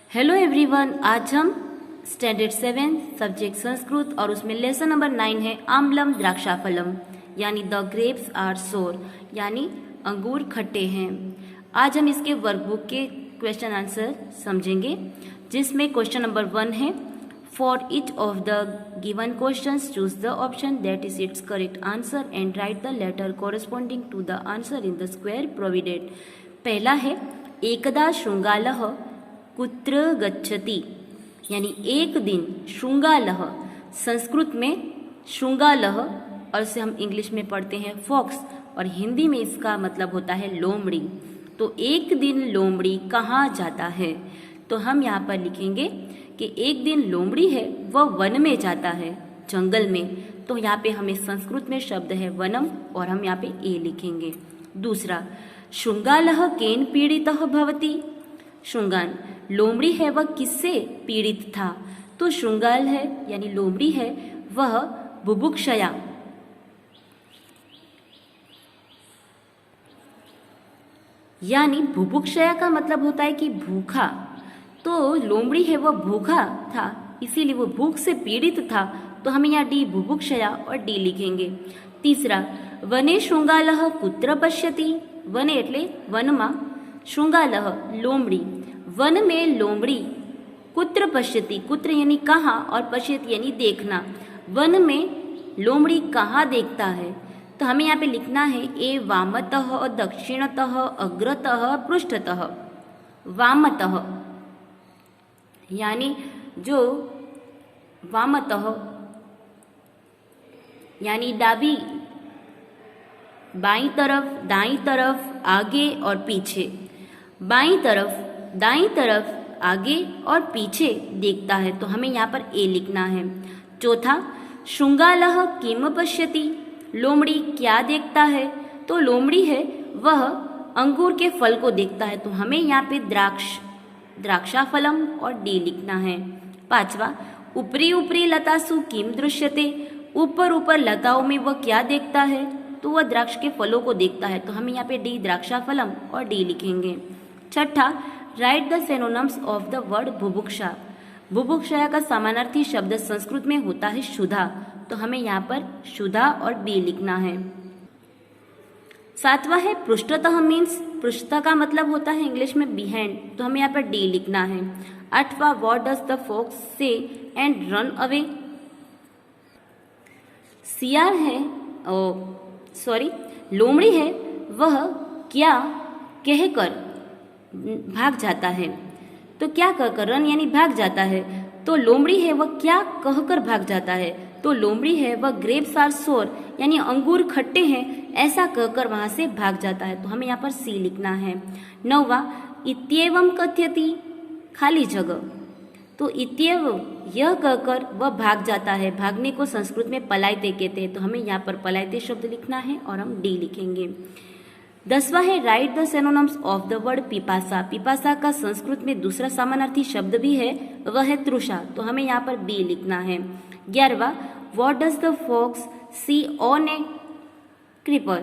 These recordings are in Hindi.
हेलो एवरीवन, आज हम स्टैंडर्ड 7 सब्जेक्ट संस्कृत और उसमें लेसन नंबर 9 है आम्लम द्राक्षाफलम यानी द ग्रेप्स आर सोर यानी अंगूर खट्टे हैं। आज हम इसके वर्कबुक के क्वेश्चन आंसर समझेंगे, जिसमें क्वेश्चन नंबर 1 है for each of the given questions choose the option that is its correct answer and write the letter corresponding to the answer in the square provided. पहला है एकदा शृंगालः कुत्र गच्छति यानी एक दिन शृंगालः, संस्कृत में शृंगालः और इसे हम इंग्लिश में पढ़ते हैं फॉक्स और हिंदी में इसका मतलब होता है लोमड़ी। तो एक दिन लोमड़ी कहाँ जाता है, तो हम यहाँ पर लिखेंगे कि एक दिन लोमड़ी है वह वन में जाता है, जंगल में। तो यहाँ पे हमें संस्कृत में शब्द है वनम और हम यहाँ पे ए लिखेंगे। दूसरा, शृंगालः केन पीड़ितः भवति, शृंगान लोमड़ी है वह किससे पीड़ित था, तो शृंगाल है यानी लोमड़ी है वह बुभुक्षया यानी बुभुक्षया का मतलब होता है कि भूखा। तो लोमड़ी है वह भूखा था, इसीलिए वो भूख से पीड़ित था, तो हमें यहाँ डी बुभुक्षया और डी लिखेंगे। तीसरा, वने शृंगालः कुत्र पश्यति, वने एटले वनमा, शृंगालः लोमड़ी, वन में लोमड़ी कुत्र पश्यति, कुत्र यानी कहाँ और पश्यति यानी देखना, वन में लोमड़ी कहाँ देखता है, तो हमें यहाँ पे लिखना है ए वामतः दक्षिणतः अग्रतः पृष्ठतः। वामतः यानी जो वामतः यानी डाबी, बाईं तरफ, दाईं तरफ, आगे और पीछे, बाईं तरफ, दाईं तरफ, आगे और पीछे देखता है, तो हमें यहाँ पर ए लिखना है। चौथा, शृंगालः किम पश्यति, लोमड़ी क्या देखता है, तो लोमड़ी है वह अंगूर के फल को देखता है, तो हमें यहाँ पे द्राक्षाफलम और डी लिखना है। पांचवा, ऊपरी ऊपरी लतासु किम दृश्यते, ऊपर ऊपर लताओं में वह क्या देखता है, तो वह द्राक्ष के फलों को देखता है, तो हम यहाँ पे डी द्राक्षाफलम और डी लिखेंगे। छठा, right the synonyms of the word बुभुक्षा, बुभुक्षया का समानार्थी शब्द संस्कृत में होता है क्षुधा, तो हमें यहाँ पर क्षुधा और बी लिखना है। सातवां है पृष्ठतः मीन्स, पृष्ठतः का मतलब होता है इंग्लिश में बिहाइंड, तो हमें यहाँ पर डी लिखना है। आठवां, व्हाट डज द फॉक्स से एंड रन अवे, सियार है लोमड़ी है वह क्या कहकर भाग जाता है, तो क्या कहकर, रन यानी भाग जाता है, तो लोमड़ी है वह क्या कहकर भाग जाता है, तो लोमड़ी है वह ग्रेप्स आर सोर यानी अंगूर खट्टे हैं ऐसा कहकर वहां से भाग जाता है, तो हमें यहाँ पर सी लिखना है। नौवा, इत्येवम कथ्यति, खाली जगह, तो इत्येव यह कहकर वह भाग जाता है, भागने को संस्कृत में पलायते कहते हैं, तो हमें यहाँ पर पलायते शब्द लिखना है और हम डी लिखेंगे। 10वां है write the synonyms of the word पिपासा, पिपासा का संस्कृत में दूसरा समानार्थी शब्द भी है, वह है तृषा, तो हमें यहाँ पर बी लिखना है। 11वां, what does the fox see on a creeper,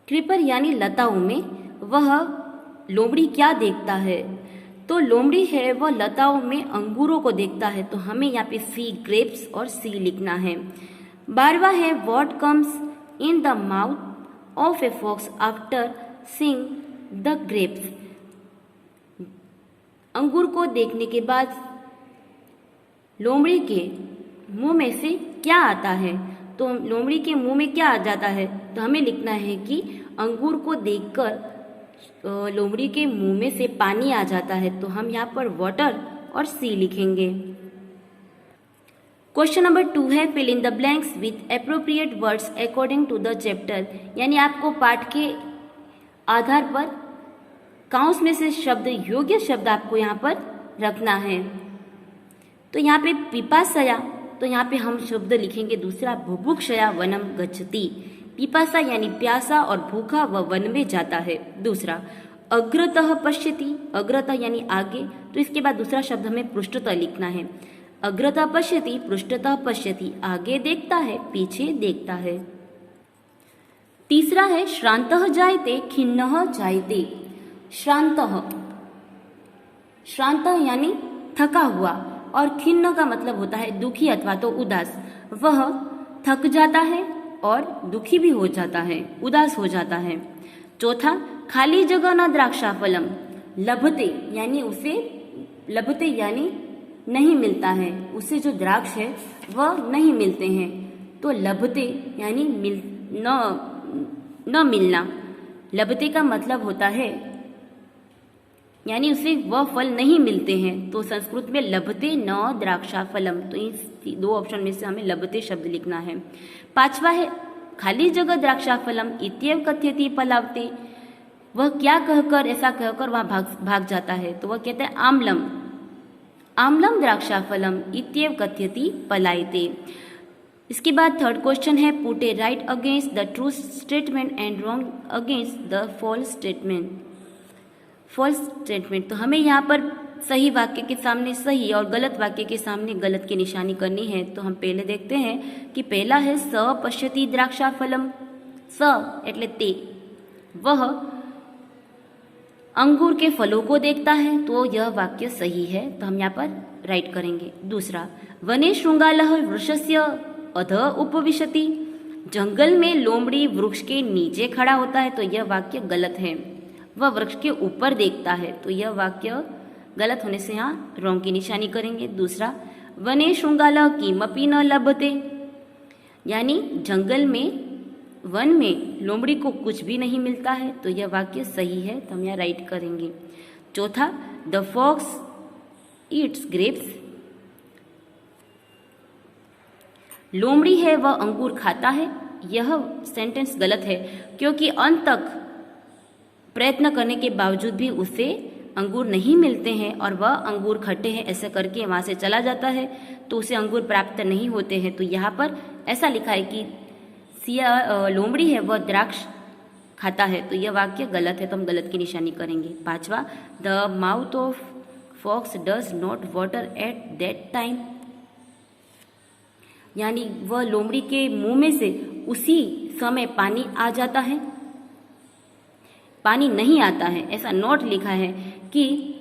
creeper यानी लताओं में वह लोमड़ी क्या देखता है, तो लोमड़ी है वह लताओं में अंगूरों को देखता है, तो हमें यहाँ पे सी ग्रेप्स और सी लिखना है। 12वां है what comes in the mouth of a fox after seeing the grapes, अंगूर को देखने के बाद लोमड़ी के मुंह में से क्या आता है, तो लोमड़ी के मुंह में क्या आ जाता है, तो हमें लिखना है कि अंगूर को देखकर लोमड़ी के मुंह में से पानी आ जाता है, तो हम यहाँ पर वाटर और सी लिखेंगे। क्वेश्चन नंबर 2 है fill in the blanks with appropriate words according to the chapter, यानी आपको पाठ के आधार पर काउंस में से शब्द, योग्य शब्द आपको यहाँ पर रखना है। तो यहाँ पे पिपासया, तो यहाँ पे हम शब्द लिखेंगे दूसरा बुभुक्षया वनम गच्छति, पिपासा यानी प्यासा और भूखा वह वन में जाता है। दूसरा, अग्रतः पश्यति, अग्रतः यानी आगे, तो इसके बाद दूसरा शब्द हमें पृष्ठतः लिखना है। अग्रतः पश्यति, पृष्ठतः पश्यति, आगे देखता है, पीछे देखता है। तीसरा है श्रांतः जायते खिन्नः जायते, श्रांतः श्रांत यानी थका हुआ, और खिन्न का मतलब होता है दुखी अथवा तो उदास। वह थक जाता है और दुखी भी हो जाता है, उदास हो जाता है। चौथा, खाली जगह न द्राक्षा फलम, लभते यानी उसे, लभते यानी नहीं मिलता है, उसे जो द्राक्ष है वह नहीं मिलते हैं। तो लभते यानी न मिलना, लभते का मतलब होता है यानी उसे वह फल नहीं मिलते हैं। तो संस्कृत में लभते न द्राक्षा फलम, तो इस दो ऑप्शन में से हमें लभते शब्द लिखना है। पांचवा है खाली जगह द्राक्षा फलम इत्येव कथ्यति पलावते, वह क्या कहकर, ऐसा कहकर वह भाग जाता है, तो वह कहते हैं आम्लम, आम्लम द्राक्षा फलम इत्येव कथ्यति पलायते। इसके बाद थर्ड क्वेश्चन है put a right against the true statement and wrong against the false statement. False statement, तो हमें यहाँ पर सही वाक्य के सामने सही और गलत वाक्य के सामने गलत की निशानी करनी है। तो हम पहले देखते हैं कि पहला है स पश्यति द्राक्षा फलम, स एटले ते, वह अंगूर के फलों को देखता है, तो यह वाक्य सही है, तो हम यहाँ पर राइट करेंगे। दूसरा, वने शृंगालः वृक्षस्य अध उपविशति, जंगल में लोमड़ी वृक्ष के नीचे खड़ा होता है, तो यह वाक्य गलत है। वह वृक्ष के ऊपर देखता है, तो यह वाक्य गलत होने से यहाँ रॉन्ग की निशानी करेंगे। दूसरा, वने शृंगालः किमपि न लभते, यानी जंगल में, वन में लोमड़ी को कुछ भी नहीं मिलता है, तो यह वाक्य सही है, तो हम यहाँ राइट करेंगे। चौथा, द फॉक्स ईट्स ग्रेप्स, लोमड़ी है वह अंगूर खाता है, यह सेंटेंस गलत है, क्योंकि अंत तक प्रयत्न करने के बावजूद भी उसे अंगूर नहीं मिलते हैं और वह अंगूर खट्टे हैं ऐसा करके वहाँ से चला जाता है, तो उसे अंगूर प्राप्त नहीं होते हैं। तो यहाँ पर ऐसा लिखा है कि लोमड़ी है वह द्राक्ष खाता है, तो यह वाक्य गलत है, तो हम गलत की निशानी करेंगे। पांचवा, the mouth of fox does not water at that time, यानी वह लोमड़ी के मुंह में से उसी समय पानी आ जाता है, पानी नहीं आता है, ऐसा नोट लिखा है कि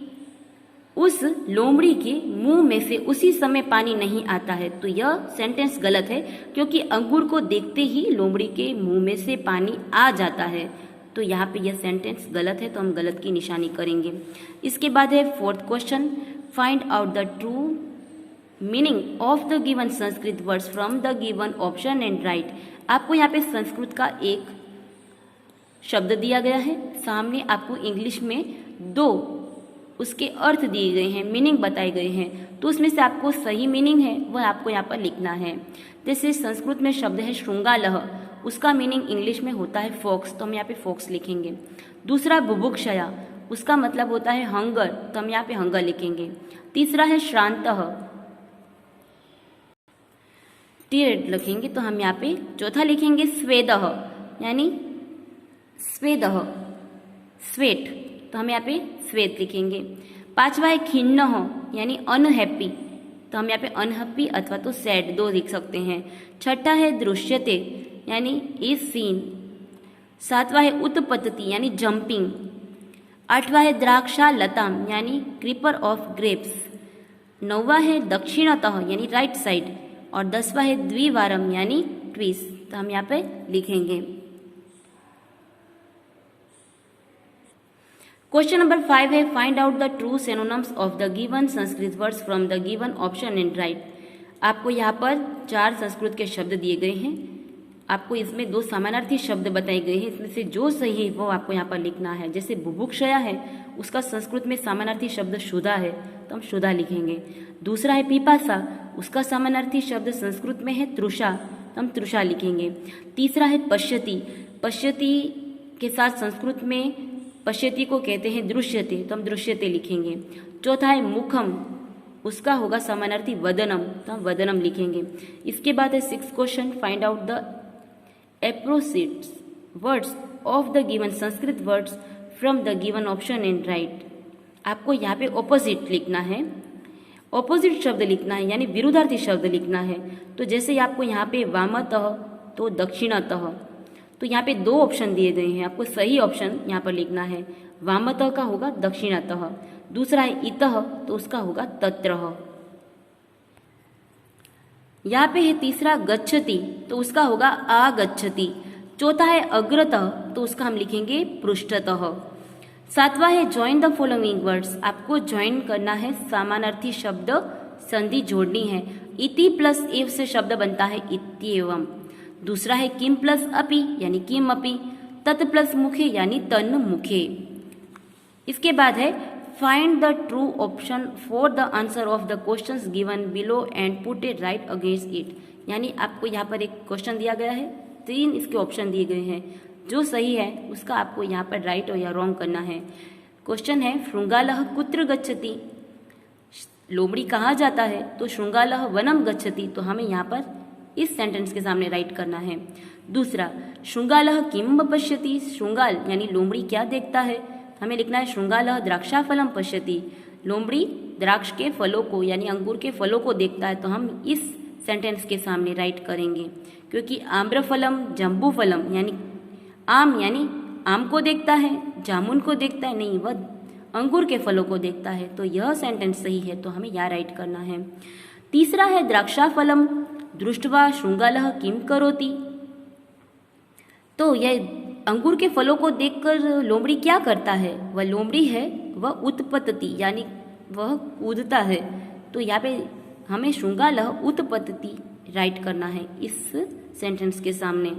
उस लोमड़ी के मुंह में से उसी समय पानी नहीं आता है, तो यह सेंटेंस गलत है, क्योंकि अंगूर को देखते ही लोमड़ी के मुंह में से पानी आ जाता है, तो यहाँ पे यह सेंटेंस गलत है, तो हम गलत की निशानी करेंगे। इसके बाद है fourth question, find out the true meaning of the given Sanskrit words from the given option and write. आपको यहाँ पे संस्कृत का एक शब्द दिया गया है, सामने आपको इंग्लिश में दो उसके अर्थ दिए गए हैं, मीनिंग बताए गए हैं, तो उसमें से आपको सही मीनिंग है वह आपको यहाँ पर लिखना है। जैसे संस्कृत में शब्द है श्रृंगालः, उसका मीनिंग इंग्लिश में होता है फॉक्स, तो हम यहाँ पे फॉक्स लिखेंगे। दूसरा, बुभुक्षया, उसका मतलब होता है हंगर, तो हम यहाँ पे हंगर लिखेंगे। तीसरा है श्रांतः, टीरेट लिखेंगे, तो हम यहाँ पे चौथा लिखेंगे स्वेदः, यानी स्वेदः, स्वेट, तो हम यहाँ पे स्वेत लिखेंगे। पांचवा है खिन्नः, यानी अनहैप्पी, तो हम यहाँ पे अनहैप्पी अथवा तो सैड दो लिख सकते हैं। छठा है दृश्यते, यानी इज सीन। सातवां है उत्पत्ति, यानी जंपिंग। आठवां है द्राक्षा लताम, यानी क्रीपर ऑफ ग्रेप्स। नौवां है दक्षिणतः, यानी राइट साइड, और 10वां है द्विवारम, यानी ट्विस, तो हम यहाँ पे लिखेंगे। क्वेश्चन नंबर 5 है find out the true synonyms of the given Sanskrit words from the given option and write. आपको यहाँ पर 4 संस्कृत के शब्द दिए गए हैं, आपको इसमें 2 समानार्थी शब्द बताए गए हैं, इसमें से जो सही है वो आपको यहाँ पर लिखना है। जैसे बुभुक्षया है, उसका संस्कृत में समानार्थी शब्द क्षुधा है, तो हम क्षुधा लिखेंगे। दूसरा है पिपासा, उसका समानार्थी शब्द संस्कृत में है तृषा, तो हम तृषा लिखेंगे। तीसरा है पश्यति, पश्यति के साथ संस्कृत में पश्यति को कहते हैं दृश्यते, तो हम दृश्यते लिखेंगे। चौथा है मुखम, उसका होगा समानार्थी वदनम, तो हम वदनम लिखेंगे। इसके बाद है 6th question, find out the opposites words of the given Sanskrit words from the given option and write. आपको यहाँ पे ऑपोजिट लिखना है, ऑपोजिट शब्द लिखना है, यानी विरुद्धार्थी शब्द लिखना है। तो जैसे आपको यहाँ पे वामतः तो दक्षिणतः, तो यहाँ पे दो ऑप्शन दिए गए हैं, आपको सही ऑप्शन यहाँ पर लिखना है। वामतः का होगा दक्षिणतः, दूसरा है इतः तो उसका होगा तत्रः। यहाँ पे है तीसरा गच्छति तो उसका होगा आगच्छति। चौथा है अग्रतः तो उसका हम लिखेंगे पृष्ठतः। सातवां है ज्वाइन द फॉलोइंग वर्ड्स, आपको ज्वाइन करना है, समानार्थी शब्द संधि जोड़नी है। इति प्लस एव से शब्द बनता है इत्येवम्। दूसरा है किम प्लस अपि यानी किम अपि, तत् प्लस मुखे यानी तन् मुखे। इसके बाद है find the true option for the answer of the questions given below and put it right against it, यानी आपको यहाँ पर एक क्वेश्चन दिया गया है, 3 इसके ऑप्शन दिए गए हैं, जो सही है उसका आपको यहाँ पर राइट और या रॉन्ग करना है। क्वेश्चन है शृंगालः कुत्र गच्छति, लोमड़ी कहाँ जाता है, तो शृंगालः वनम गच्छति, तो हमें यहाँ पर इस सेंटेंस के सामने राइट करना है। दूसरा शृंगालः किम पश्यति, शृंगाल यानी लोमड़ी क्या देखता है, हमें लिखना है शृंगालः द्राक्षाफलम पश्यति, लोमड़ी द्राक्ष के फलों को यानी अंगूर के फलों को देखता है, तो हम इस सेंटेंस के सामने राइट करेंगे। क्योंकि आम्रफलम जम्बूफलम यानी आम यानी आम को देखता है, जामुन को देखता है नहीं, वह अंगूर के फलों को देखता है, तो यह सेंटेंस सही है, तो हमें यहाँ राइट करना है। तीसरा है द्राक्षाफलम दृष्ट्वा शृंगालः किम करोति, तो यह अंगूर के फलों को देखकर लोमड़ी क्या करता है, वह लोमड़ी है वह उत्पतति यानी वह कूदता है, तो यहाँ पे हमें शृंगालः उत्पतति राइट करना है इस सेंटेंस के सामने।